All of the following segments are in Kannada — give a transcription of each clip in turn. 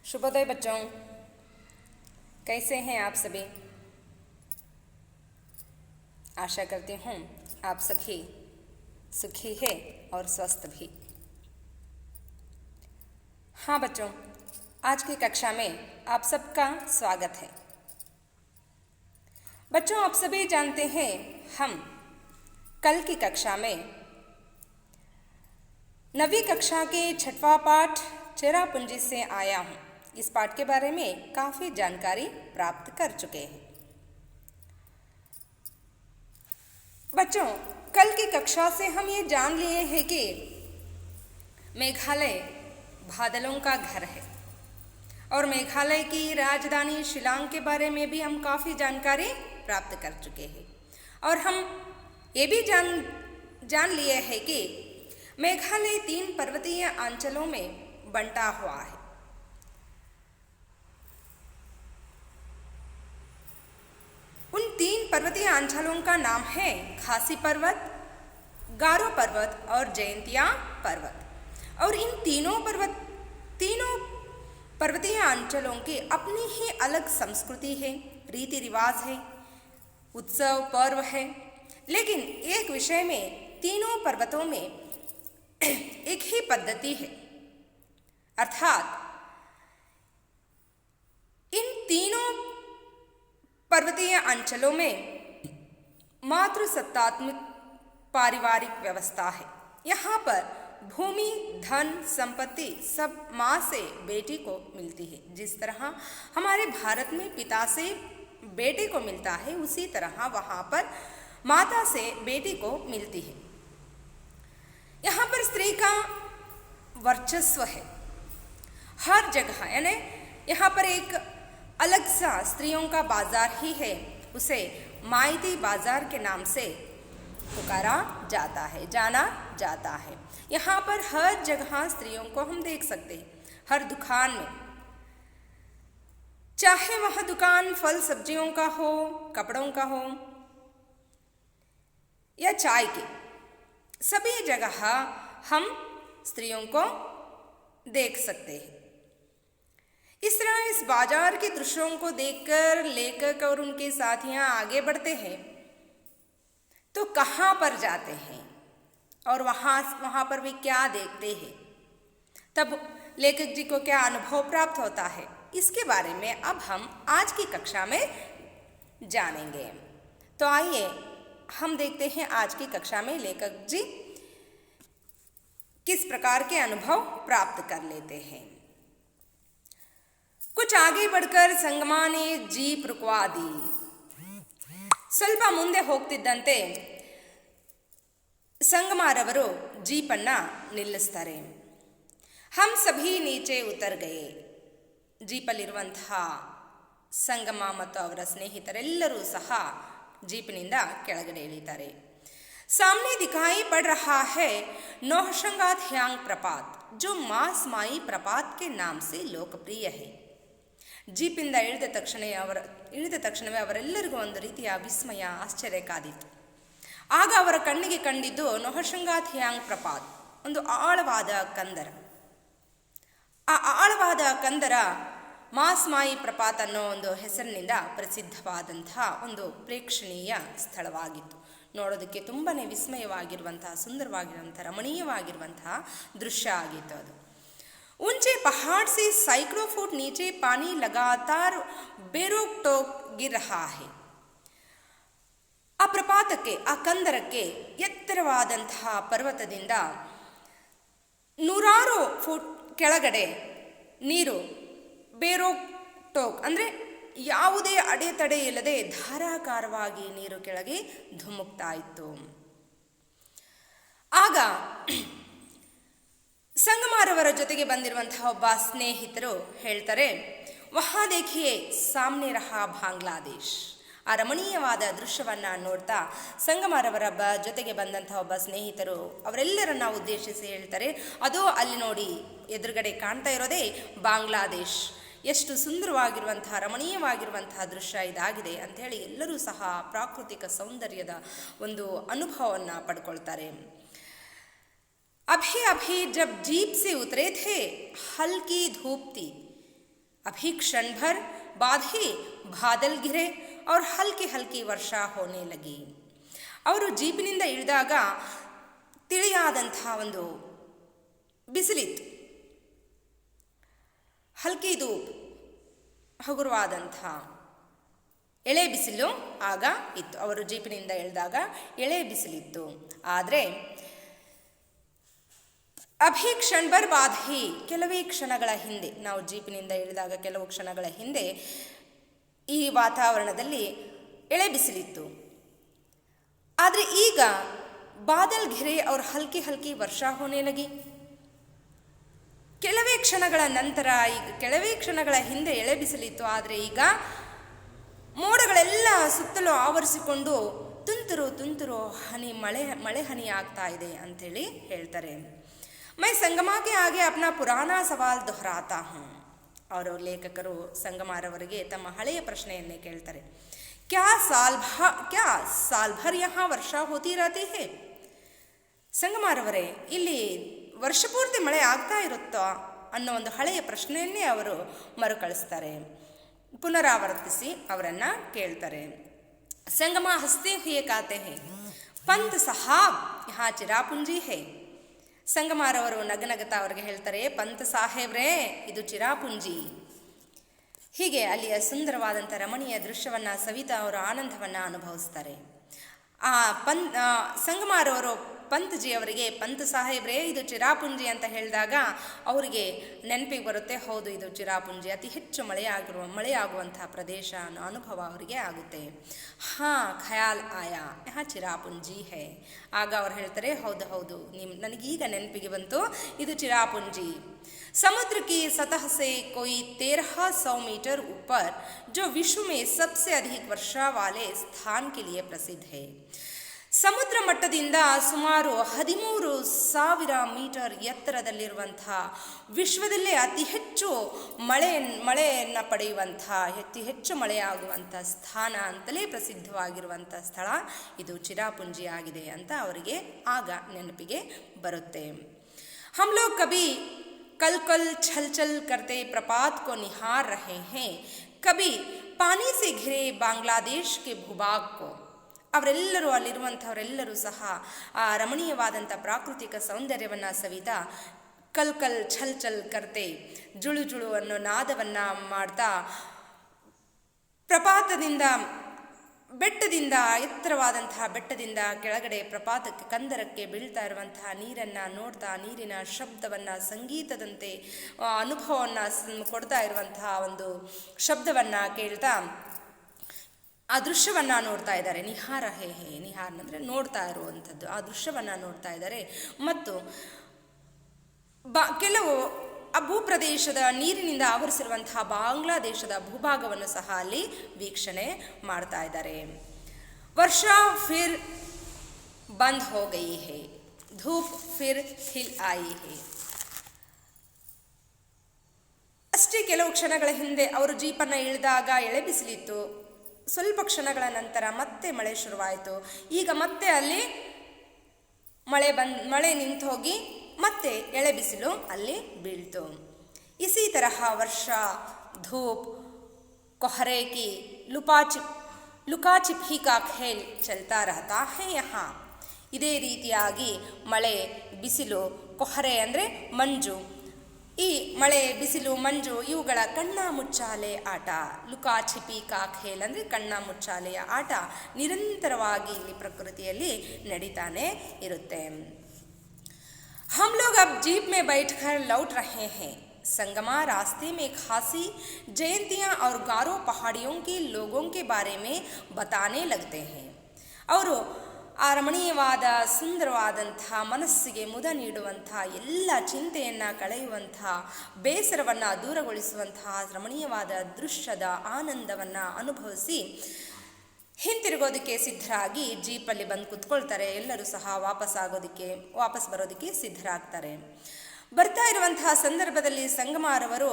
शुभोदय बच्चों, कैसे हैं आप सभी। आशा करती हूँ आप सभी सुखी है और स्वस्थ भी। हाँ बच्चों, आज की कक्षा में आप सबका स्वागत है। बच्चों, आप सभी जानते हैं हम कल की कक्षा में 9वीं कक्षा के 6वां पाठ चेरापूंजी से आया हूँ। इस पाठ के बारे में काफ़ी जानकारी प्राप्त कर चुके हैं। बच्चों, कल की कक्षा से हम ये जान लिए हैं कि मेघालय बादलों का घर है और मेघालय की राजधानी शिलांग के बारे में भी हम काफ़ी जानकारी प्राप्त कर चुके हैं। और हम ये भी जान लिए हैं कि मेघालय 3 पर्वतीय अंचलों में बंटा हुआ है। उन 3 पर्वतीय अंचलों का नाम है खासी पर्वत, गारो पर्वत और जयंतिया पर्वत। और इन तीनों पर्वतीय अंचलों की अपनी ही अलग संस्कृति है, रीति रिवाज है, उत्सव पर्व है। लेकिन एक विषय में तीनों पर्वतों में एक ही पद्धति है, अर्थात इन तीनों पर्वतीय अंचलों में मातृसत्तात्मक पारिवारिक व्यवस्था है। यहाँ पर भूमि, धन, संपत्ति सब माँ से बेटी को मिलती है। जिस तरह हमारे भारत में पिता से बेटे को मिलता है, उसी तरह वहाँ पर माता से बेटी को मिलती है। यहाँ पर स्त्री का वर्चस्व है हर जगह, यानी यहाँ पर एक अलग सा स्त्रियों का बाजार ही है, उसे माइती बाजार के नाम से पुकारा जाता है, जाना जाता है। यहाँ पर हर जगह स्त्रियों को हम देख सकते हैं, हर दुकान में, चाहे वह दुकान फल सब्जियों का हो, कपड़ों का हो या चाय की, सभी जगह हम स्त्रियों को देख सकते हैं। इस तरह इस बाजार के दृश्यों को देखकर लेखक और उनके साथियां आगे बढ़ते हैं तो कहाँ पर जाते हैं और वहाँ पर वे क्या देखते हैं, तब लेखक जी को क्या अनुभव प्राप्त होता है, इसके बारे में अब हम आज की कक्षा में जानेंगे। तो आइए हम देखते हैं आज की कक्षा में लेखक जी किस प्रकार के अनुभव प्राप्त कर लेते हैं। कुछ आगे बढ़कर संಗಮ ने जीप रुकवा दी। ಸ್ವಲ್ಪ ಮುಂದೆ ಹೋಗ್ತಿದ್ದಂತೆ ಸಂಗಮರವರು ಜೀಪನ್ನ ನಿಲ್ಲಿಸ್ತಾರೆ। हम सभी नीचे उतर गए। ಜೀಪಲ್ಲಿರುವಂತಹ ಸಂಗಮ ಮತ್ತು ಅವರ ಸ್ನೇಹಿತರೆಲ್ಲರೂ ಸಹ ಜೀಪಿನಿಂದ ಕೆಳಗಡೆ ಇಳಿತಾರೆ। सामने दिखाई पड़ रहा है नौहशंगा थ्यांग प्रपात, जो मास माई प्रपात के नाम से लोकप्रिय है। ಜೀಪಿಂದ ಇಳಿದ ತಕ್ಷಣವೇ ಅವರೆಲ್ಲರಿಗೂ ಒಂದು ರೀತಿಯ ವಿಸ್ಮಯ, ಆಶ್ಚರ್ಯ ಕಾದಿತ್ತು। ಆಗ ಅವರ ಕಣ್ಣಿಗೆ ಕಂಡಿದ್ದು ನೊಹಶಂಗಾ ಥಿಯಾಂಗ್ ಪ್ರಪಾತ್, ಒಂದು ಆಳವಾದ ಕಂದರ। ಆ ಆಳವಾದ ಕಂದರ ಮಾಸ್ಮಾಯಿ ಪ್ರಪಾತ್ ಅನ್ನೋ ಒಂದು ಹೆಸರಿನಿಂದ ಪ್ರಸಿದ್ಧವಾದಂತಹ ಒಂದು ಪ್ರೇಕ್ಷಣೀಯ ಸ್ಥಳವಾಗಿತ್ತು। ನೋಡೋದಕ್ಕೆ ತುಂಬಾ ವಿಸ್ಮಯವಾಗಿರುವಂತಹ, ಸುಂದರವಾಗಿರುವಂತಹ, ರಮಣೀಯವಾಗಿರುವಂತಹ ದೃಶ್ಯ ಆಗಿತ್ತು ಅದು। ऊंचे पहाड़ से सैकड़ों फुट नीचे पानी लगातार बेरोक टोक गिर रहा है। ಆ ಪ್ರಪಾತಕ್ಕೆ, ಆ ಕಂದರಕ್ಕೆ ಎತ್ತರವಾದಂತಹ ಪರ್ವತದಿಂದ 100 ಫುಟ್ ಕೆಳಗಡೆ ನೀರು ಬೇರೋಕ್ ಟೋಕ್ ಅಂದರೆ ಯಾವುದೇ ಅಡೆತಡೆ ಇಲ್ಲದೆ ಧಾರಾಕಾರವಾಗಿ ನೀರು ಕೆಳಗೆ ಧುಮುಕ್ತಾ ಇತ್ತು। ಆಗ ಸಂಗಮರವರ ಜೊತೆಗೆ ಬಂದಿರುವಂತಹ ಒಬ್ಬ ಸ್ನೇಹಿತರು ಹೇಳ್ತಾರೆ, ವಹಾ ದೇಖಿಯೇ ಸಾಮ್ನೆ ರಹಾ ಬಾಂಗ್ಲಾದೇಶ್। ಆ ರಮಣೀಯವಾದ ದೃಶ್ಯವನ್ನು ನೋಡ್ತಾ ಸಂಗಮರವರ ಜೊತೆಗೆ ಬಂದಂತಹ ಒಬ್ಬ ಸ್ನೇಹಿತರು ಅವರೆಲ್ಲರನ್ನ ಉದ್ದೇಶಿಸಿ ಹೇಳ್ತಾರೆ, ಅದೋ ಅಲ್ಲಿ ನೋಡಿ ಎದುರುಗಡೆ ಕಾಣ್ತಾ ಇರೋದೇ ಬಾಂಗ್ಲಾದೇಶ್, ಎಷ್ಟು ಸುಂದರವಾಗಿರುವಂತಹ, ರಮಣೀಯವಾಗಿರುವಂತಹ ದೃಶ್ಯ ಇದಾಗಿದೆ ಅಂಥೇಳಿ ಎಲ್ಲರೂ ಸಹ ಪ್ರಾಕೃತಿಕ ಸೌಂದರ್ಯದ ಒಂದು ಅನುಭವವನ್ನು ಪಡ್ಕೊಳ್ತಾರೆ। अभी अभी जब जीप से उतरे थे हल्की धूप थी, अभी क्षण भर बाद ही ಬಾದಲ್ ಘಿರೆ और ಹಲ್ಕಿ ಹಲ್ಕಿ ವರ್ಷಾ ಹೋನೆ ಲಗಿ. ಅವರು ಜೀಪಿನಿಂದ ಇಳಿದಾಗ ತಿಳಿಯಾದಂಥ ಒಂದು ಬಿಸಿಲಿತ್ತು. ಹಲ್ಕಿ ಧೂಪ್, ಹಗುರವಾದಂಥ ಎಳೆ ಬಿಸಿಲು ಆಗ ಇತ್ತು. ಅವರು ಜೀಪಿನಿಂದ ಇಳಿದಾಗ ಎಳೆ ಬಿಸಿಲಿತ್ತು. ಆದರೆ ಅಭಿ ಕ್ಷಣ ಭರ್ ಬಾದ್ ಹಿ, ಕೆಲವೇ ಕ್ಷಣಗಳ ಹಿಂದೆ, ನಾವು ಜೀಪಿನಿಂದ ಇಳಿದಾಗ ಕೆಲವು ಕ್ಷಣಗಳ ಹಿಂದೆ ಈ ವಾತಾವರಣದಲ್ಲಿ ಎಳೆ ಬಿಸಿಲಿತ್ತು. ಆದರೆ ಈಗ ಬಾದಲ್ ಘಿರೆ और ಹಲ್ಕಿ ಹಲ್ಕಿ ವರ್ಷಾ ಹೋನೆ ಲಗಿ. ಕೆಲವೇ ಕ್ಷಣಗಳ ನಂತರ, ಈಗ ಕೆಲವೇ ಕ್ಷಣಗಳ ಹಿಂದೆ ಎಳೆ ಬಿಸಿಲಿತ್ತು, ಆದರೆ ಈಗ ಮೋಡಗಳೆಲ್ಲ ಸುತ್ತಲೂ ಆವರಿಸಿಕೊಂಡು ತುಂತುರು ತುಂತುರು ಹನಿ ಮಳೆ ಹನಿ ಆಗ್ತಾ ಇದೆ ಅಂಥೇಳಿ ಹೇಳ್ತಾರೆ. ಮೈ ಸಂಗಮಾಗೆ ಆಗೆ ಅಪ್ನಾ ಪುರಾಣ ಸವಾಲ್ ದೊಹರಾತಾ ಹೂಂ. ಅವರು ಲೇಖಕರು ಸಂಗಮಾರವರಿಗೆ ತಮ್ಮ ಹಳೆಯ ಪ್ರಶ್ನೆಯನ್ನೇ ಕೇಳ್ತಾರೆ. ಕ್ಯಾ ಸಾಲ್ ಭರ್ ಯಹಾ ವರ್ಷಾ ಹೋತಿ ರಹತಿ ಹೇ. ಸಂಗಮಾರವರೇ, ಇಲ್ಲಿ ವರ್ಷಪೂರ್ತಿ ಮಳೆ ಆಗ್ತಾ ಇರುತ್ತೋ ಅನ್ನೋ ಒಂದು ಹಳೆಯ ಪ್ರಶ್ನೆಯನ್ನೇ ಅವರು ಮರುಕಳಿಸ್ತಾರೆ, ಪುನರಾವರ್ತಿಸಿ ಅವರನ್ನು ಕೇಳ್ತಾರೆ. ಸಂಗಮ ಹಸ್ತೆ ಹುಯೇ ಕಾತೆ ಹೇ, ಪಂತ್ ಸಾಹಾಬ್ ಯಹಾ ಚಿರಾಪುಂಜಿ ಹೇ. ಸಂಗಮಾರವರು ನಗನಗತ ಅವರಿಗೆ ಹೇಳ್ತಾರೆ, ಪಂತ್ ಸಾಹೇಬ್ರೇ, ಇದು ಚಿರಾಪುಂಜಿ. ಹೀಗೆ ಅಲ್ಲಿಯ ಸುಂದರವಾದಂಥ ರಮಣೀಯ ದೃಶ್ಯವನ್ನು ಸವಿತಾ ಅವರು ಆನಂದವನ್ನು ಅನುಭವಿಸ್ತಾರೆ. ಸಂಗಮಾರವರು ಪಂತ್ಜಿ ಅವರಿಗೆ, ಪಂತ್ ಸಾಹೇಬ್ರೇ ಇದು ಚಿರಾಪುಂಜಿ ಅಂತ ಹೇಳಿದಾಗ ಅವರಿಗೆ ನೆನಪಿಗೆ ಬರುತ್ತೆ, ಹೌದು ಇದು ಚಿರಾಪುಂಜಿ, ಅತಿ ಹೆಚ್ಚು ಮಳೆಯಾಗುವಂಥ ಪ್ರದೇಶ ಅನ್ನೋ ಅನುಭವ ಅವರಿಗೆ ಆಗುತ್ತೆ. ಹಾಂ ಖಯಾಲ್ ಆಯಾ ಯಹಾ ಚಿರಾಪುಂಜಿ ಹೇ. ಆಗ ಅವ್ರು ಹೇಳ್ತಾರೆ, ಹೌದು ನನಗೀಗ ನೆನಪಿಗೆ ಬಂತು, ಇದು ಚಿರಾಪುಂಜಿ. समुद्र की सतह से कोई 1300 मीटर ऊपर जो विश्व में सबसे अधिक वर्षा वाले स्थान के लिए प्रसिद्ध है. ಸಮುದ್ರ ಮಟ್ಟದಿಂದ ಸುಮಾರು 13,000 ಮೀಟರ್ ಎತ್ತರದಲ್ಲಿರುವಂಥ, ವಿಶ್ವದಲ್ಲೇ ಅತಿ ಹೆಚ್ಚು ಮಳೆಯನ್ನು ಪಡೆಯುವಂಥ, ಅತಿ ಹೆಚ್ಚು ಮಳೆಯಾಗುವಂಥ ಸ್ಥಾನ ಅಂತಲೇ ಪ್ರಸಿದ್ಧವಾಗಿರುವಂಥ ಸ್ಥಳ ಇದು ಚಿರಾಪುಂಜಿ ಆಗಿದೆ ಅಂತ ಅವರಿಗೆ ಆಗ ನೆನಪಿಗೆ ಬರುತ್ತೆ. हम लोग कभी कल छल छल करते प्रपात को निहार रहे हैं, कभी पानी से घिरे बांग्लादेश के भूभाग को. ಅವರೆಲ್ಲರೂ, ಅಲ್ಲಿರುವಂಥವರೆಲ್ಲರೂ ಸಹ ಆ ರಮಣೀಯವಾದಂಥ ಪ್ರಾಕೃತಿಕ ಸೌಂದರ್ಯವನ್ನು ಸವಿತಾ ಕಲ್ ಛಲ್ ಛಲ್ ಕರ್ತೆ, ಜುಳು ಜುಳು ಅನ್ನೋ ನಾದವನ್ನು ಮಾಡ್ತಾ ಪ್ರಪಾತದಿಂದ, ಬೆಟ್ಟದಿಂದ, ಎತ್ತರವಾದಂತಹ ಬೆಟ್ಟದಿಂದ ಕೆಳಗಡೆ ಪ್ರಪಾತಕ್ಕೆ, ಕಂದರಕ್ಕೆ ಬೀಳ್ತಾ ಇರುವಂತಹ ನೀರನ್ನು ನೋಡ್ತಾ, ನೀರಿನ ಶಬ್ದವನ್ನು ಸಂಗೀತದಂತೆ ಅನುಭವವನ್ನು ಕೊಡ್ತಾ ಇರುವಂತಹ ಒಂದು ಶಬ್ದವನ್ನು ಕೇಳ್ತಾ ಆ ದೃಶ್ಯವನ್ನು ನೋಡ್ತಾ ಇದ್ದಾರೆ. ನಿಹಾರ ಹೇ ನಿಹಾರ್ ಅಂದರೆ ನೋಡ್ತಾ ಇರುವಂಥದ್ದು, ಆ ದೃಶ್ಯವನ್ನು ನೋಡ್ತಾ ಇದ್ದಾರೆ. ಮತ್ತು ಕೆಲವು ಆ ಭೂಪ್ರದೇಶದ ನೀರಿನಿಂದ ಆವರಿಸಿರುವಂತಹ ಬಾಂಗ್ಲಾದೇಶದ ಭೂಭಾಗವನ್ನು ಸಹ ಅಲ್ಲಿ ವೀಕ್ಷಣೆ ಮಾಡ್ತಾ ಇದ್ದಾರೆ. ವರ್ಷಾ ಫಿರ್ ಬಂದ್ ಹೋ ಗಯಿ ಹೇ, ಧೂಪ್ ಫಿರ್ ಖಿಲ್ ಆಯಿ ಹೇ. ಅಷ್ಟೇ ಕೆಲವು ಕ್ಷಣಗಳ ಹಿಂದೆ ಅವರು ಜೀಪನ್ನು ಇಳಿದಾಗ ಎಳೆ ಬಿಸಿಲಿತ್ತು. ಸ್ವಲ್ಪ ಕ್ಷಣಗಳ ನಂತರ ಮತ್ತೆ ಮಳೆ ಶುರುವಾಯಿತು. ಈಗ ಮತ್ತೆ ಅಲ್ಲಿ ಮಳೆ ನಿಂತು ಹೋಗಿ ಮತ್ತೆ ಎಳೆ ಬಿಸಿಲು ಅಲ್ಲಿ ಬೀಳ್ತು. ಇಸಿ ತರಹ ವರ್ಷಾ, ಧೂಪ್, ಕೊಹರೆ ಕಿ ಲುಕಾಚಿಪಿ ಕಾ ಖೇಲ್ ಚಲ್ತಾ ರಹತಾ ಹೇ ಯಹಾ. ಇದೇ ರೀತಿಯಾಗಿ ಮಳೆ, ಬಿಸಿಲು, ಕೊಹರೆ ಅಂದರೆ ಮಂಜು, ಈ ಮಳೆ, ಬಿಸಿಲು, ಮಂಜು ಇವುಗಳ ಕಣ್ಣ ಮುಚ್ಚಾಲೆ ಆಟ, ಲುಕಾಛಿಪಿ ಕಾ ಖೇಲ್ ಅಂದರೆ ಕಣ್ಣ ಮುಚ್ಚಾಲೆಯ ಆಟ ನಿರಂತರವಾಗಿ ಇಲ್ಲಿ ಪ್ರಕೃತಿಯಲ್ಲಿ ನಡೀತಾನೆ ಇರುತ್ತೆ. हम लोग अब जीप में बैठकर लौट रहे हैं. संगमा रास्ते में खासी जयंतियाँ और गारो पहाड़ियों के लोगों के बारे में बताने लगते हैं. ಅವರು ಆ ರಮಣೀಯವಾದ, ಸುಂದರವಾದಂಥ, ಮನಸ್ಸಿಗೆ ಮುದ ನೀಡುವಂಥ, ಎಲ್ಲ ಚಿಂತೆಯನ್ನು ಕಳೆಯುವಂಥ, ಬೇಸರವನ್ನು ದೂರಗೊಳಿಸುವಂತಹ ರಮಣೀಯವಾದ ದೃಶ್ಯದ ಆನಂದವನ್ನು ಅನುಭವಿಸಿ ಹಿಂತಿರುಗೋದಕ್ಕೆ ಸಿದ್ಧರಾಗಿ ಜೀಪಲ್ಲಿ ಬಂದು ಕುತ್ಕೊಳ್ತಾರೆ. ಎಲ್ಲರೂ ಸಹ ವಾಪಸ್ ಬರೋದಕ್ಕೆ ಸಿದ್ಧರಾಗ್ತಾರೆ. ಬರ್ತಾ ಇರುವಂತಹ ಸಂದರ್ಭದಲ್ಲಿ ಸಂಗಮಾರವರು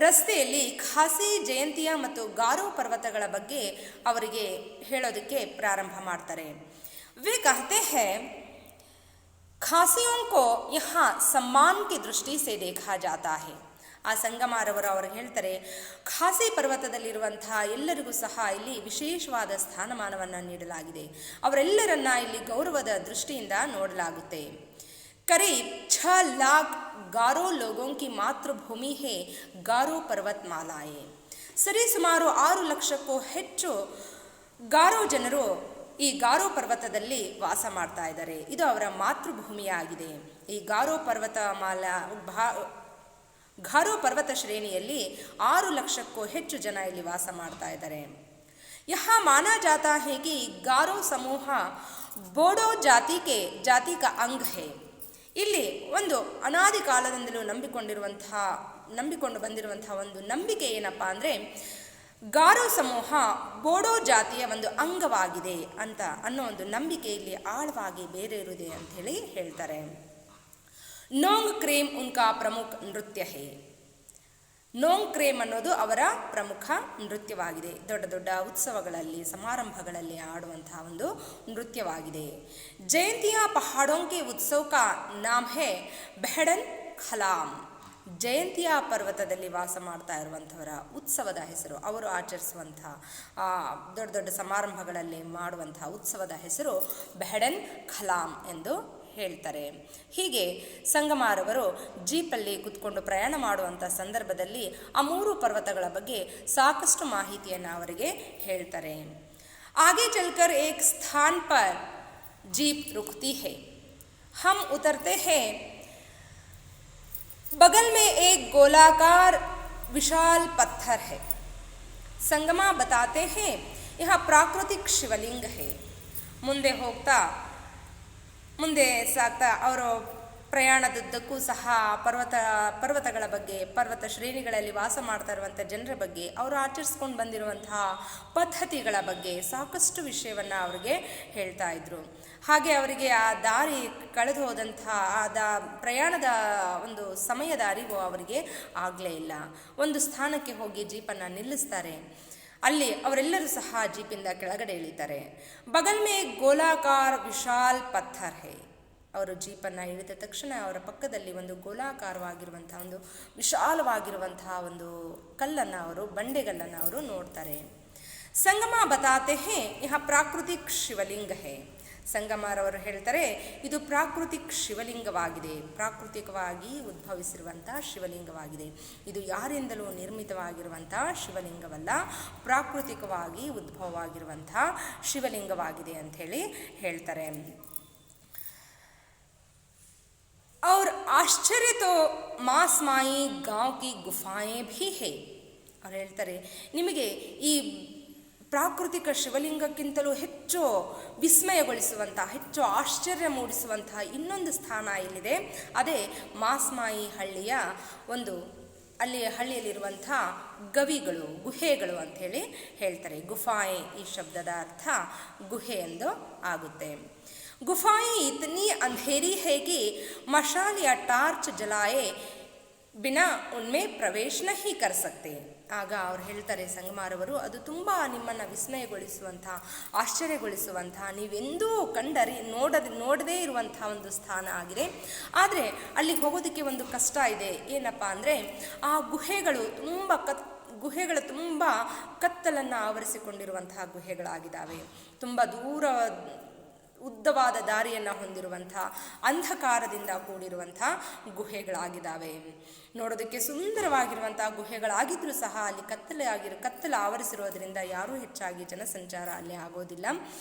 ರಸ್ತೆಯಲ್ಲಿ ಖಾಸಿ, ಜಯಂತಿಯ ಮತ್ತು ಗಾರೋ ಪರ್ವತಗಳ ಬಗ್ಗೆ ಅವರಿಗೆ ಹೇಳೋದಕ್ಕೆ ಪ್ರಾರಂಭ ಮಾಡ್ತಾರೆ. वे कहते हैं, खासियों को यहाँ सम्मान की दृष्टि से देखा जाता है. ಆ ಸಂಗಮಾರವರು ಅವ್ರಿಗೆ ಹೇಳ್ತಾರೆ, ಖಾಸಿ ಪರ್ವತದಲ್ಲಿರುವಂತಹ ಎಲ್ಲರಿಗೂ ಸಹ ಇಲ್ಲಿ ವಿಶೇಷವಾದ ಸ್ಥಾನಮಾನವನ್ನು ನೀಡಲಾಗಿದೆ. ಅವರೆಲ್ಲರನ್ನ ಇಲ್ಲಿ ಗೌರವದ ದೃಷ್ಟಿಯಿಂದ ನೋಡಲಾಗುತ್ತೆ. ಕರೀಬ್ 6 लाख गारो लोगों की मातृभूमि है गारो पर्वतमालाएं. ಸರಿ ಸುಮಾರು 6 ಲಕ್ಷಕ್ಕೂ ಹೆಚ್ಚು ಗಾರೋ ಜನರು ಈ ಗಾರೋ ಪರ್ವತದಲ್ಲಿ ವಾಸ ಮಾಡ್ತಾ ಇದ್ದಾರೆ. ಇದು ಅವರ ಮಾತೃಭೂಮಿಯಾಗಿದೆ. ಈ ಗಾರೋ ಪರ್ವತ ಶ್ರೇಣಿಯಲ್ಲಿ 6 ಲಕ್ಷಕ್ಕೂ ಹೆಚ್ಚು ಜನ ಇಲ್ಲಿ ವಾಸ ಮಾಡ್ತಾ ಇದ್ದಾರೆ. यहाँ माना जाता है कि गारो समूह ಬೋಡೋ ಜಾತಿ का अंग है. ಇಲ್ಲಿ ಒಂದು ಅನಾದಿ ಕಾಲದಿಂದಲೂ ನಂಬಿಕೊಂಡು ಬಂದಿರುವಂತಹ ಒಂದು ನಂಬಿಕೆ ಏನಪ್ಪ ಅಂದರೆ, ಗಾರೋ ಸಮೂಹ ಬೋಡೋ ಜಾತಿಯ ಒಂದು ಅಂಗವಾಗಿದೆ ಅನ್ನೋ ಒಂದು ನಂಬಿಕೆ ಇಲ್ಲಿ ಆಳವಾಗಿ ಬೇರೂರಿದೆ ಅಂಥೇಳಿ ಹೇಳ್ತಾರೆ. ನೋಂಗ್ ಕ್ರೇಮ್ ಉನ್ಕಾ ಪ್ರಮುಖ ನೃತ್ಯ ಹೇ. ನೋಂಗ್ ಕ್ರೇಮ್ ಅನ್ನೋದು ಅವರ ಪ್ರಮುಖ ನೃತ್ಯವಾಗಿದೆ. ದೊಡ್ಡ ದೊಡ್ಡ ಉತ್ಸವಗಳಲ್ಲಿ ಸಮಾರಂಭಗಳಲ್ಲಿ ಆಡುವಂತಹ ಒಂದು ನೃತ್ಯವಾಗಿದೆ. ಜಯಂತಿಯಾ ಪಹಾಡೋಂಕೆ ಉತ್ಸವ ಕಾ ನಾಮ್ ಹೇ ಬೆಹಡನ್ ಖಲಾಮ್. ಜಯಂತಿಯಾ ಪರ್ವತದಲ್ಲಿ ವಾಸ ಮಾಡ್ತಾ ಇರುವಂಥವರ ಉತ್ಸವದ ಹೆಸರು, ಅವರು ಆಚರಿಸುವಂಥ ದೊಡ್ಡ ದೊಡ್ಡ ಸಮಾರಂಭಗಳಲ್ಲಿ ಮಾಡುವಂತಹ ಉತ್ಸವದ ಹೆಸರು ಬೆಹಡನ್ ಖಲಾಮ್ ಎಂದು ಹೇಳ್ತಾರೆ. ಹೀಗೆ ಸಂಗಮಾರವರು ಜೀಪಲ್ಲಿ ಕುತ್ಕೊಂಡು ಪ್ರಯಾಣ ಮಾಡುವಂಥ ಸಂದರ್ಭದಲ್ಲಿ ಆ 3 ಪರ್ವತಗಳ ಬಗ್ಗೆ ಸಾಕಷ್ಟು ಮಾಹಿತಿಯನ್ನು ಅವರಿಗೆ ಹೇಳ್ತಾರೆ. ಆಗೆ ಚಲ್ಕರ್ ಏಕ್ ಸ್ಥಾನ್ ಪರ್ जीप रुकती है. हम उतरते हैं. बगल में एक गोलाकार विशाल पत्थर है. संगमा बताते हैं यह प्राकृतिक शिवलिंग है. ಮುಂದೆ ಸಾಗ್ತಾ ಅವರು ಪ್ರಯಾಣದುದ್ದಕ್ಕೂ ಸಹ ಪರ್ವತಗಳ ಬಗ್ಗೆ, ಪರ್ವತ ಶ್ರೇಣಿಗಳಲ್ಲಿ ವಾಸ ಮಾಡ್ತಾ ಇರುವಂಥ ಜನರ ಬಗ್ಗೆ, ಅವರು ಆಚರಿಸ್ಕೊಂಡು ಬಂದಿರುವಂತಹ ಪದ್ಧತಿಗಳ ಬಗ್ಗೆ ಸಾಕಷ್ಟು ವಿಷಯವನ್ನು ಅವರಿಗೆ ಹೇಳ್ತಾ ಇದ್ರು. ಹಾಗೆ ಅವರಿಗೆ ಆ ದಾರಿ ಕಳೆದು ಹೋದಂತಹ ಪ್ರಯಾಣದ ಒಂದು ಸಮಯದ ಅರಿವು ಅವರಿಗೆ ಆಗಲೇ ಇಲ್ಲ. ಒಂದು ಸ್ಥಾನಕ್ಕೆ ಹೋಗಿ ಜೀಪನ್ನು ನಿಲ್ಲಿಸ್ತಾರೆ. ಅಲ್ಲಿ ಅವರೆಲ್ಲರೂ ಸಹ ಜೀಪಿಂದ ಕೆಳಗಡೆ ಇಳಿತಾರೆ. ಬಗಲ್ ಮೇ ಗೋಲಾಕಾರ ವಿಶಾಲ್ ಪತ್ಥರ್ ಹೇ. ಅವರು ಜೀಪನ್ನು ಇಳಿದ ತಕ್ಷಣ ಅವರ ಪಕ್ಕದಲ್ಲಿ ಒಂದು ಗೋಲಾಕಾರವಾಗಿರುವಂತಹ ಒಂದು ವಿಶಾಲವಾಗಿರುವಂತಹ ಒಂದು ಬಂಡೆಗಲ್ಲನ್ನು ಅವರು ನೋಡ್ತಾರೆ. ಸಂಗಮ ಬತಾತೆ ಹೇ ಯಹ ಪ್ರಾಕೃತಿಕ್ ಶಿವಲಿಂಗ ಹೇ. ಸಂಗಮರವರು ಹೇಳ್ತಾರೆ, ಇದು ಪ್ರಾಕೃತಿಕ್ ಶಿವಲಿಂಗವಾಗಿದೆ, ಪ್ರಾಕೃತಿಕವಾಗಿ ಉದ್ಭವಿಸಿರುವಂಥ ಶಿವಲಿಂಗವಾಗಿದೆ. ಇದು ಯಾರಿಂದಲೂ ನಿರ್ಮಿತವಾಗಿರುವಂಥ ಶಿವಲಿಂಗವಲ್ಲ, ಪ್ರಾಕೃತಿಕವಾಗಿ ಉದ್ಭವವಾಗಿರುವಂಥ ಶಿವಲಿಂಗವಾಗಿದೆ ಅಂಥೇಳಿ ಹೇಳ್ತಾರೆ. और आश्चर्य तो मासमाई गांव की गुफाएं भी है. ಅವ್ರು ಹೇಳ್ತಾರೆ, ನಿಮಗೆ ಈ ಪ್ರಾಕೃತಿಕ ಶಿವಲಿಂಗಕ್ಕಿಂತಲೂ ಹೆಚ್ಚು ವಿಸ್ಮಯಗೊಳಿಸುವಂಥ, ಹೆಚ್ಚು ಆಶ್ಚರ್ಯ ಮೂಡಿಸುವಂತಹ ಇನ್ನೊಂದು ಸ್ಥಾನ ಇಲ್ಲಿದೆ. ಅದೇ ಮಾಸ್ಮಾಯಿ ಹಳ್ಳಿಯಲ್ಲಿರುವಂಥ ಗುಹೆಗಳು ಅಂಥೇಳಿ ಹೇಳ್ತಾರೆ. ಗುಫಾಯೆ ಈ ಶಬ್ದದ ಅರ್ಥ ಗುಹೆ ಎಂದು ಆಗುತ್ತೆ. गुफाएं इतनी अंधेरी है कि मशाल या टार्च जलाए बिना उनमें प्रवेश नहीं कर सकते. ಆಗ ಅವ್ರು ಹೇಳ್ತಾರೆ ಸಂಗಮಾರವರು, ಅದು ತುಂಬ ನಿಮ್ಮನ್ನು ವಿಸ್ಮಯಗೊಳಿಸುವಂಥ, ಆಶ್ಚರ್ಯಗೊಳಿಸುವಂಥ, ನೀವೆಂದೂ ನೋಡದೇ ಇರುವಂಥ ಒಂದು ಸ್ಥಾನ ಆಗಿದೆ. ಆದರೆ ಅಲ್ಲಿ ಹೋಗೋದಕ್ಕೆ ಒಂದು ಕಷ್ಟ ಇದೆ. ಏನಪ್ಪ ಅಂದರೆ ಆ ಗುಹೆಗಳು ತುಂಬ ಕತ್ತಲನ್ನು ಆವರಿಸಿಕೊಂಡಿರುವಂತಹ ಗುಹೆಗಳಾಗಿದ್ದಾವೆ. ತುಂಬ ಉದ್ದವಾದ ದಾರಿಯನ್ನು ಹೊಂದಿರುವಂಥ, ಅಂಧಕಾರದಿಂದ ಕೂಡಿರುವಂಥ ಗುಹೆಗಳಾಗಿದ್ದಾವೆ. ನೋಡೋದಕ್ಕೆ ಸುಂದರವಾಗಿರುವಂಥ ಗುಹೆಗಳಾಗಿದ್ದರೂ ಸಹ ಅಲ್ಲಿ ಕತ್ತಲು ಆವರಿಸಿರೋದ್ರಿಂದ ಯಾರೂ ಹೆಚ್ಚಾಗಿ ಜನಸಂಚಾರ ಅಲ್ಲಿ ಆಗೋದಿಲ್ಲ.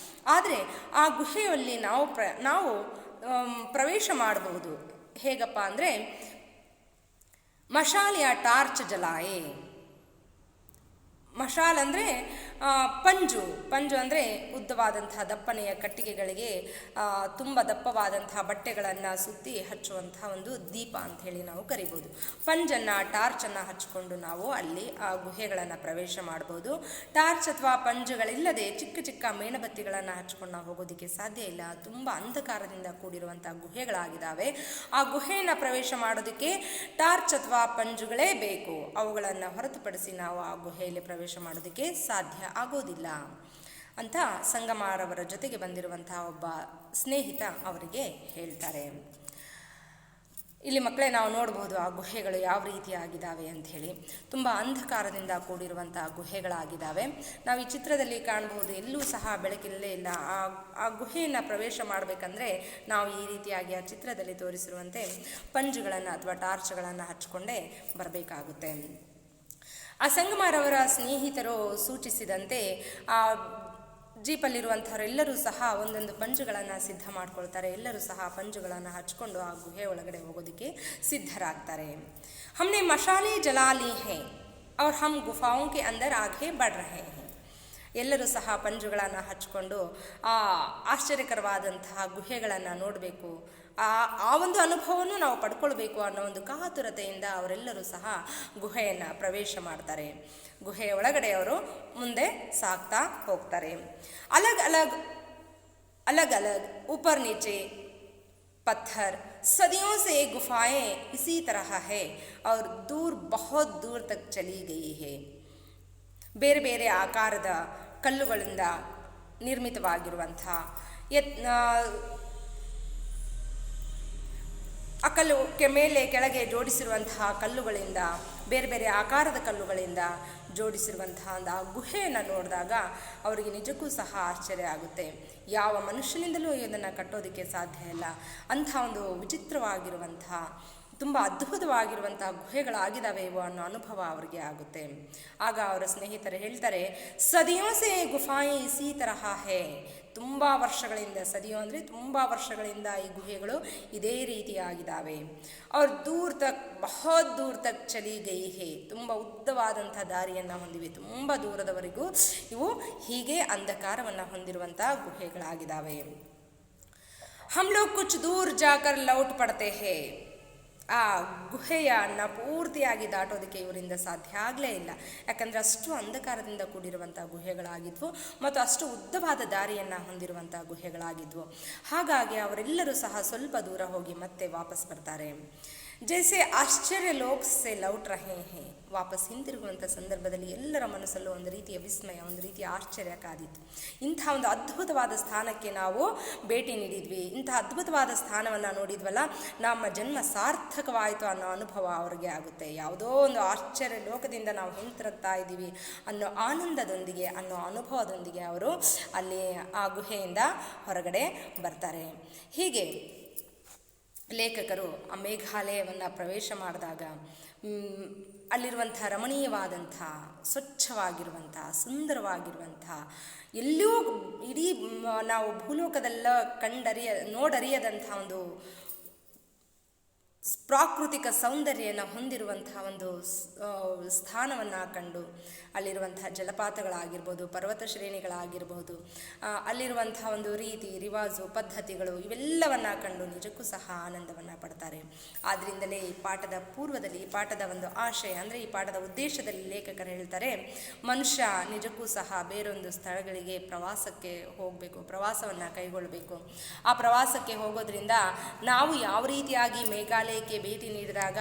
ಆದರೆ ಆ ಗುಹೆಯಲ್ಲಿ ನಾವು ಪ್ರವೇಶ ಮಾಡಬಹುದು. ಹೇಗಪ್ಪ ಅಂದರೆ ಮಶಾಲ್ ಯಾ ಟಾರ್ಚ್ ಜಲಾಯೆ. ಮಶಾಲ್ ಅಂದರೆ ಪಂಜು ಅಂದರೆ ಉದ್ದವಾದಂತಹ ದಪ್ಪನೆಯ ಕಟ್ಟಿಗೆಗಳಿಗೆ ತುಂಬ ದಪ್ಪವಾದಂತಹ ಬಟ್ಟೆಗಳನ್ನು ಸುತ್ತಿ ಹಚ್ಚುವಂತಹ ಒಂದು ದೀಪ ಅಂಥೇಳಿ ನಾವು ಕರಿಬೋದು. ಟಾರ್ಚನ್ನು ಹಚ್ಚಿಕೊಂಡು ನಾವು ಅಲ್ಲಿ ಆ ಗುಹೆಗಳನ್ನು ಪ್ರವೇಶ ಮಾಡ್ಬೋದು. ಟಾರ್ಚ್ ಅಥವಾ ಪಂಜುಗಳಿಲ್ಲದೆ ಚಿಕ್ಕ ಚಿಕ್ಕ ಮೇಣಬತ್ತಿಗಳನ್ನು ಹಚ್ಕೊಂಡು ನಾವು ಹೋಗೋದಕ್ಕೆ ಸಾಧ್ಯ ಇಲ್ಲ. ತುಂಬ ಅಂಧಕಾರದಿಂದ ಕೂಡಿರುವಂಥ ಗುಹೆಗಳಾಗಿದ್ದಾವೆ. ಆ ಗುಹೆಯನ್ನು ಪ್ರವೇಶ ಮಾಡೋದಕ್ಕೆ ಟಾರ್ಚ್ ಅಥವಾ ಪಂಜುಗಳೇ ಬೇಕು. ಅವುಗಳನ್ನು ಹೊರತುಪಡಿಸಿ ನಾವು ಆ ಗುಹೆಯಲ್ಲಿ ಪ್ರವೇಶ ಮಾಡೋದಕ್ಕೆ ಸಾಧ್ಯ ಆಗೋದಿಲ್ಲ ಅಂತ ಸಂಗಮಾರವರ ಜೊತೆಗೆ ಬಂದಿರುವಂತಹ ಒಬ್ಬ ಸ್ನೇಹಿತ ಅವರಿಗೆ ಹೇಳ್ತಾರೆ. ಇಲ್ಲಿ ಮಕ್ಕಳೇ ನಾವು ನೋಡಬಹುದು ಆ ಗುಹೆಗಳು ಯಾವ ರೀತಿಯಾಗಿದ್ದಾವೆ ಅಂಥೇಳಿ. ತುಂಬ ಅಂಧಕಾರದಿಂದ ಕೂಡಿರುವಂಥ ಗುಹೆಗಳಾಗಿದ್ದಾವೆ. ನಾವು ಈ ಚಿತ್ರದಲ್ಲಿ ಕಾಣಬಹುದು, ಎಲ್ಲೂ ಸಹ ಬೆಳಕಿಲ್ಲೇ ಇಲ್ಲ. ಆ ಗುಹೆಯನ್ನು ಪ್ರವೇಶ ಮಾಡಬೇಕಂದ್ರೆ ನಾವು ಈ ರೀತಿಯಾಗಿ ಆ ಚಿತ್ರದಲ್ಲಿ ತೋರಿಸಿರುವಂತೆ ಪಂಜುಗಳನ್ನು ಅಥವಾ ಟಾರ್ಚ್ಗಳನ್ನು ಹಚ್ಕೊಂಡೇ ಬರಬೇಕಾಗುತ್ತೆ. ಆ ಸಂಗಮರವರ ಸ್ನೇಹಿತರು ಸೂಚಿಸಿದಂತೆ ಆ ಜೀಪಲ್ಲಿರುವಂಥವರೆಲ್ಲರೂ ಸಹ ಒಂದೊಂದು ಪಂಜುಗಳನ್ನು ಸಿದ್ಧ ಮಾಡ್ಕೊಳ್ತಾರೆ. ಎಲ್ಲರೂ ಸಹ ಪಂಜುಗಳನ್ನು ಹಚ್ಕೊಂಡು ಆ ಗುಹೆ ಒಳಗಡೆ ಹೋಗೋದಕ್ಕೆ ಸಿದ್ಧರಾಗ್ತಾರೆ. ಹಮ್ನೆ ಮಶಾಲೆ ಜಲಾ ಲಿ ಹೈ ಔರ್ ಹಮ್ ಗುಫಾओं के अंदर आगे बढ़ रहे हैं. ಎಲ್ಲರೂ ಸಹ ಪಂಜುಗಳನ್ನು ಹಚ್ಕೊಂಡು ಆ ಆಶ್ಚರ್ಯಕರವಾದಂತಹ ಗುಹೆಗಳನ್ನು ನೋಡಬೇಕು, ಆ ಒಂದು ಅನುಭವವನ್ನು ನಾವು ಪಡ್ಕೊಳ್ಬೇಕು ಅನ್ನೋ ಒಂದು ಕಾತುರತೆಯಿಂದ ಅವರೆಲ್ಲರೂ ಸಹ ಗುಹೆಯನ್ನು ಪ್ರವೇಶ ಮಾಡ್ತಾರೆ. ಗುಹೆಯ ಒಳಗಡೆ ಅವರು ಮುಂದೆ ಸಾಗ್ತಾ ಹೋಗ್ತಾರೆ. ಅಲಗ್ ಅಲಗ್ ಅಲಗ್ ಅಲಗ್ ऊपर नीचे पत्थर सदियों से गुफाएं इसी तरह है और दूर बहुत दूर तक चली गई है. ಬೇರೆ ಬೇರೆ ಆಕಾರದ ಕಲ್ಲುಗಳಿಂದ ನಿರ್ಮಿತವಾಗಿರುವಂಥ ಆ ಕಲ್ಲು ಮೇಲೆ ಕೆಳಗೆ ಜೋಡಿಸಿರುವಂತಹ ಕಲ್ಲುಗಳಿಂದ, ಬೇರೆ ಬೇರೆ ಆಕಾರದ ಕಲ್ಲುಗಳಿಂದ ಜೋಡಿಸಿರುವಂತಹ ಒಂದು ಆ ಗುಹೆಯನ್ನು ನೋಡಿದಾಗ ಅವರಿಗೆ ನಿಜಕ್ಕೂ ಸಹ ಆಶ್ಚರ್ಯ ಆಗುತ್ತೆ. ಯಾವ ಮನುಷ್ಯನಿಂದಲೂ ಇದನ್ನು ಕಟ್ಟೋದಕ್ಕೆ ಸಾಧ್ಯ ಇಲ್ಲ. ಅಂಥ ಒಂದು ವಿಚಿತ್ರವಾಗಿರುವಂಥ, ತುಂಬ ಅದ್ಭುತವಾಗಿರುವಂಥ ಗುಹೆಗಳಾಗಿದ್ದಾವೆ ಇವು ಅನ್ನೋ ಅನುಭವ ಅವರಿಗೆ ಆಗುತ್ತೆ. ಆಗ ಅವರ ಸ್ನೇಹಿತರು ಹೇಳ್ತಾರೆ, ಸದಿಯೋ ಸೇ ಗುಫಾಯಿ ಇಸಿ ತರಹ ಹೇ. ತುಂಬ ವರ್ಷಗಳಿಂದ, ಸದಿಯೋ ಅಂದರೆ ತುಂಬ ವರ್ಷಗಳಿಂದ ಈ ಗುಹೆಗಳು ಇದೇ ರೀತಿಯಾಗಿದ್ದಾವೆ. ಅವ್ರು ದೂರ ತಕ್ ಬಹುತ್ ದೂರ ತಕ್ ಚಲಿ ಗೈ ಹೇ. ತುಂಬ ಉದ್ದವಾದಂಥ ದಾರಿಯನ್ನು ಹೊಂದಿವೆ, ತುಂಬ ದೂರದವರೆಗೂ ಇವು ಹೀಗೆ ಅಂಧಕಾರವನ್ನು ಹೊಂದಿರುವಂಥ ಗುಹೆಗಳಾಗಿದ್ದಾವೆ. ಹಮ್ ಲೋಗ್ ಕುಚ್ ದೂರ್ ಜಾಕರ್ ಲೌಟ್ ಪಡ್ತೆ ಹೇ. ಆ ಗುಹೆಯನ್ನು ಪೂರ್ತಿಯಾಗಿ ದಾಟೋದಕ್ಕೆ ಇವರಿಂದ ಸಾಧ್ಯ ಆಗಲೇ ಇಲ್ಲ. ಯಾಕಂದರೆ ಅಷ್ಟು ಅಂಧಕಾರದಿಂದ ಕೂಡಿರುವಂಥ ಗುಹೆಗಳಾಗಿದ್ವು ಮತ್ತು ಅಷ್ಟು ಉದ್ದವಾದ ದಾರಿಯನ್ನು ಹೊಂದಿರುವಂಥ ಗುಹೆಗಳಾಗಿದ್ವು. ಹಾಗಾಗಿ ಅವರೆಲ್ಲರೂ ಸಹ ಸ್ವಲ್ಪ ದೂರ ಹೋಗಿ ಮತ್ತೆ ವಾಪಸ್ ಬರ್ತಾರೆ. ಜೈಸೆ ಆಶ್ಚರ್ಯ ಲೋಕ್ ಸೆ ಲೌಟ್ ರಹೇ ಹೇ. ವಾಪಸ್ ಹಿಂತಿರುಗುವಂಥ ಸಂದರ್ಭದಲ್ಲಿ ಎಲ್ಲರ ಮನಸ್ಸಲ್ಲೂ ಒಂದು ರೀತಿಯ ವಿಸ್ಮಯ, ಒಂದು ರೀತಿಯ ಆಶ್ಚರ್ಯ ಕಾದಿತ್ತು. ಇಂಥ ಒಂದು ಅದ್ಭುತವಾದ ಸ್ಥಾನಕ್ಕೆ ನಾವು ಭೇಟಿ ನೀಡಿದ್ವಿ, ಇಂಥ ಅದ್ಭುತವಾದ ಸ್ಥಾನವನ್ನು ನೋಡಿದ್ವಲ್ಲ, ನಮ್ಮ ಜನ್ಮ ಸಾರ್ಥಕವಾಯಿತು ಅನ್ನೋ ಅನುಭವ ಅವ್ರಿಗೆ ಆಗುತ್ತೆ. ಯಾವುದೋ ಒಂದು ಆಶ್ಚರ್ಯ ಲೋಕದಿಂದ ನಾವು ಹಿಂತಿರುಗ್ತಾ ಇದ್ದೀವಿ ಅನ್ನೋ ಆನಂದದೊಂದಿಗೆ, ಅನ್ನೋ ಅನುಭವದೊಂದಿಗೆ ಅವರು ಅಲ್ಲಿ ಆ ಗುಹೆಯಿಂದ ಹೊರಗಡೆ ಬರ್ತಾರೆ. ಹೀಗೆ ಲೇಖಕರು ಆ ಮೇಘಾಲಯವನ್ನು ಪ್ರವೇಶ ಮಾಡಿದಾಗ ಅಲ್ಲಿರುವಂಥ ರಮಣೀಯವಾದಂಥ, ಸ್ವಚ್ಛವಾಗಿರುವಂಥ, ಸುಂದರವಾಗಿರುವಂಥ, ಎಲ್ಲೂ ಇಡೀ ನಾವು ಭೂಲೋಕದಲ್ಲ ನೋಡರಿಯದಂಥ ಒಂದು ಪ್ರಾಕೃತಿಕ ಸೌಂದರ್ಯನ ಹೊಂದಿರುವಂಥ ಒಂದು ಸ್ಥಾನವನ್ನು ಕಂಡು ಅಲ್ಲಿರುವಂಥ ಜಲಪಾತಗಳಾಗಿರ್ಬೋದು, ಪರ್ವತ ಶ್ರೇಣಿಗಳಾಗಿರ್ಬೋದು, ಅಲ್ಲಿರುವಂಥ ಒಂದು ರೀತಿ ರಿವಾಜು ಪದ್ಧತಿಗಳು ಇವೆಲ್ಲವನ್ನು ಕಂಡು ನಿಜಕ್ಕೂ ಸಹ ಆನಂದವನ್ನು ಪಡ್ತಾರೆ. ಆದ್ದರಿಂದಲೇ ಈ ಪಾಠದ ಪೂರ್ವದಲ್ಲಿ, ಈ ಪಾಠದ ಒಂದು ಆಶಯ ಅಂದರೆ ಈ ಪಾಠದ ಉದ್ದೇಶದಲ್ಲಿ ಲೇಖಕರು ಹೇಳ್ತಾರೆ, ಮನುಷ್ಯ ನಿಜಕ್ಕೂ ಸಹ ಬೇರೊಂದು ಸ್ಥಳಗಳಿಗೆ ಪ್ರವಾಸಕ್ಕೆ ಹೋಗಬೇಕು, ಪ್ರವಾಸವನ್ನು ಕೈಗೊಳ್ಳಬೇಕು. ಆ ಪ್ರವಾಸಕ್ಕೆ ಹೋಗೋದ್ರಿಂದ ನಾವು ಯಾವ ರೀತಿಯಾಗಿ ಮೇಘಾಲಯಕ್ಕೆ ಭೇಟಿ ನೀಡಿದಾಗ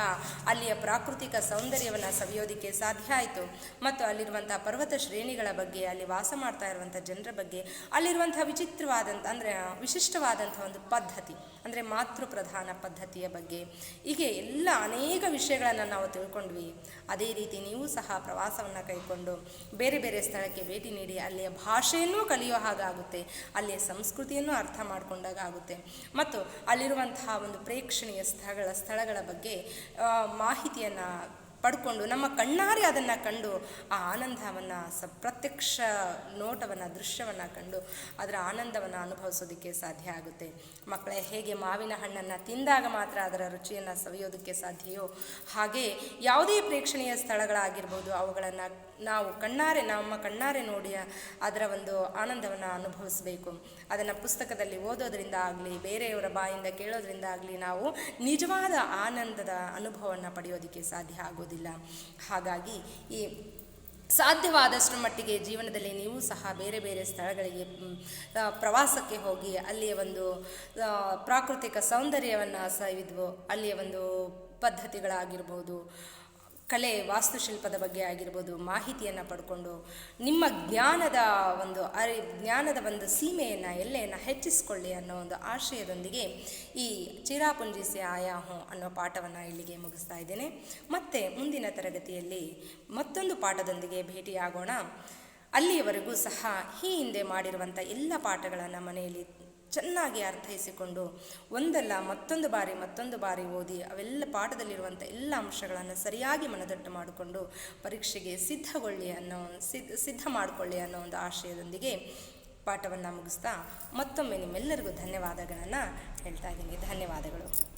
ಅಲ್ಲಿಯ ಪ್ರಾಕೃತಿಕ ಸೌಂದರ್ಯವನ್ನು ಸವಿಯೋದಕ್ಕೆ ಸಾಧ್ಯ ಆಯಿತು, ಮತ್ತು ಅಲ್ಲಿರುವಂಥ ಪರ್ವತ ಶ್ರೇಣಿಗಳ ಬಗ್ಗೆ, ಅಲ್ಲಿ ವಾಸ ಮಾಡ್ತಾ ಇರುವಂಥ ಜನರ ಬಗ್ಗೆ, ಅಲ್ಲಿರುವಂಥ ವಿಚಿತ್ರವಾದಂಥ ಅಂದರೆ ವಿಶಿಷ್ಟವಾದಂಥ ಒಂದು ಪದ್ಧತಿ ಅಂದರೆ ಮಾತೃ ಪ್ರಧಾನ ಪದ್ಧತಿಯ ಬಗ್ಗೆ, ಹೀಗೆ ಎಲ್ಲ ಅನೇಕ ವಿಷಯಗಳನ್ನು ನಾವು ತಿಳ್ಕೊಂಡ್ವಿ. ಅದೇ ರೀತಿ ನೀವು ಸಹ ಪ್ರವಾಸವನ್ನು ಕೈಗೊಂಡು ಬೇರೆ ಬೇರೆ ಸ್ಥಳಕ್ಕೆ ಭೇಟಿ ನೀಡಿ ಅಲ್ಲಿಯ ಭಾಷೆಯನ್ನು ಕಲಿಯೋ ಹಾಗಾಗುತ್ತೆ, ಅಲ್ಲಿಯ ಸಂಸ್ಕೃತಿಯನ್ನು ಅರ್ಥ ಮಾಡಿಕೊಂಡಾಗ ಆಗುತ್ತೆ, ಮತ್ತು ಅಲ್ಲಿರುವಂತಹ ಒಂದು ಪ್ರೇಕ್ಷಣೀಯ ಸ್ಥಳಗಳ ಬಗ್ಗೆ ಮಾಹಿತಿಯನ್ನು ಪಡ್ಕೊಂಡು ನಮ್ಮ ಕಣ್ಣಾರೆ ಅದನ್ನು ಕಂಡು ಆ ಆನಂದವನ್ನು ಪ್ರತ್ಯಕ್ಷ ನೋಟವನ್ನು, ದೃಶ್ಯವನ್ನು ಕಂಡು ಅದರ ಆನಂದವನ್ನು ಅನುಭವಿಸೋದಕ್ಕೆ ಸಾಧ್ಯ ಆಗುತ್ತೆ. ಮಕ್ಕಳೇ, ಹೇಗೆ ಮಾವಿನ ಹಣ್ಣನ್ನು ತಿಂದಾಗ ಮಾತ್ರ ಅದರ ರುಚಿಯನ್ನು ಸವಿಯೋದಕ್ಕೆ ಸಾಧ್ಯವೋ ಹಾಗೆ ಯಾವುದೇ ಪ್ರೇಕ್ಷಣೀಯ ಸ್ಥಳಗಳಾಗಿರ್ಬೋದು ಅವುಗಳನ್ನು ನಾವು ನಮ್ಮ ಕಣ್ಣಾರೆ ನೋಡಿ ಅದರ ಒಂದು ಆನಂದವನ್ನು ಅನುಭವಿಸಬೇಕು. ಅದನ್ನು ಪುಸ್ತಕದಲ್ಲಿ ಓದೋದ್ರಿಂದ ಆಗಲಿ, ಬೇರೆಯವರ ಬಾಯಿಂದ ಕೇಳೋದ್ರಿಂದ ಆಗಲಿ ನಾವು ನಿಜವಾದ ಆನಂದದ ಅನುಭವವನ್ನು ಪಡೆಯೋದಕ್ಕೆ ಸಾಧ್ಯ ಆಗೋದಿಲ್ಲ. ಹಾಗಾಗಿ ಈ ಸಾಧ್ಯವಾದಷ್ಟು ಮಟ್ಟಿಗೆ ಜೀವನದಲ್ಲಿ ನೀವು ಸಹ ಬೇರೆ ಬೇರೆ ಸ್ಥಳಗಳಿಗೆ ಪ್ರವಾಸಕ್ಕೆ ಹೋಗಿ ಅಲ್ಲಿಯ ಒಂದು ಪ್ರಾಕೃತಿಕ ಸೌಂದರ್ಯವನ್ನು ಸವಿದ್ವು, ಅಲ್ಲಿಯ ಒಂದು ಪದ್ಧತಿಗಳಾಗಿರ್ಬೋದು, ಕಲೆ ವಾಸ್ತುಶಿಲ್ಪದ ಬಗ್ಗೆ ಆಗಿರ್ಬೋದು ಮಾಹಿತಿಯನ್ನು ಪಡ್ಕೊಂಡು ನಿಮ್ಮ ಜ್ಞಾನದ ಒಂದು ಸೀಮೆಯನ್ನು ಎಲ್ಲೆಯನ್ನು ಹೆಚ್ಚಿಸಿಕೊಳ್ಳಿ ಅನ್ನೋ ಒಂದು ಆಶಯದೊಂದಿಗೆ ಈ ಚಿರಾಪುಂಜಿ ಸೆ ಆಯಾ ಹೂಂ ಅನ್ನೋ ಪಾಠವನ್ನು ಇಲ್ಲಿಗೆ ಮುಗಿಸ್ತಾ ಇದ್ದೇನೆ. ಮತ್ತೆ ಮುಂದಿನ ತರಗತಿಯಲ್ಲಿ ಮತ್ತೊಂದು ಪಾಠದೊಂದಿಗೆ ಭೇಟಿಯಾಗೋಣ. ಅಲ್ಲಿಯವರೆಗೂ ಸಹ ಈ ಹಿಂದೆ ಮಾಡಿರುವಂಥ ಎಲ್ಲ ಪಾಠಗಳನ್ನು ಮನೆಯಲ್ಲಿ ಚೆನ್ನಾಗಿ ಅರ್ಥೈಸಿಕೊಂಡು ಒಂದಲ್ಲ ಮತ್ತೊಂದು ಬಾರಿ ಓದಿ ಅವೆಲ್ಲ ಪಾಠದಲ್ಲಿರುವಂಥ ಎಲ್ಲ ಅಂಶಗಳನ್ನು ಸರಿಯಾಗಿ ಮನದಟ್ಟು ಮಾಡಿಕೊಂಡು ಪರೀಕ್ಷೆಗೆ ಸಿದ್ಧ ಮಾಡಿಕೊಳ್ಳಿ ಅನ್ನೋ ಒಂದು ಆಶಯದೊಂದಿಗೆ ಪಾಠವನ್ನು ಮುಗಿಸ್ತಾ ಮತ್ತೊಮ್ಮೆ ನಿಮ್ಮೆಲ್ಲರಿಗೂ ಧನ್ಯವಾದಗಳನ್ನು ಹೇಳ್ತಾ ಇದ್ದೀನಿ. ಧನ್ಯವಾದಗಳು.